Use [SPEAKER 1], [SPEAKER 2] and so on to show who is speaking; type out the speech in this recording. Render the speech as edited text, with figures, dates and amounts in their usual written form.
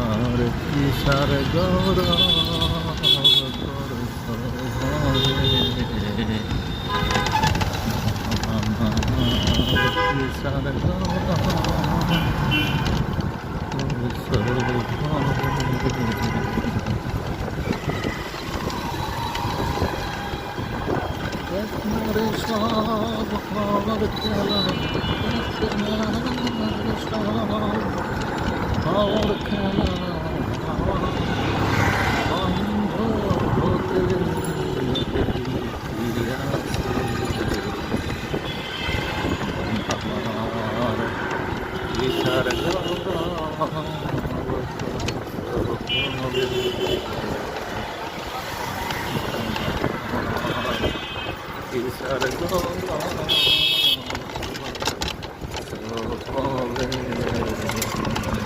[SPEAKER 1] আমার কিসার গৌরব কিসার সব আমার খেলা और खेला अंध होते दिया আমার কিসার কিসার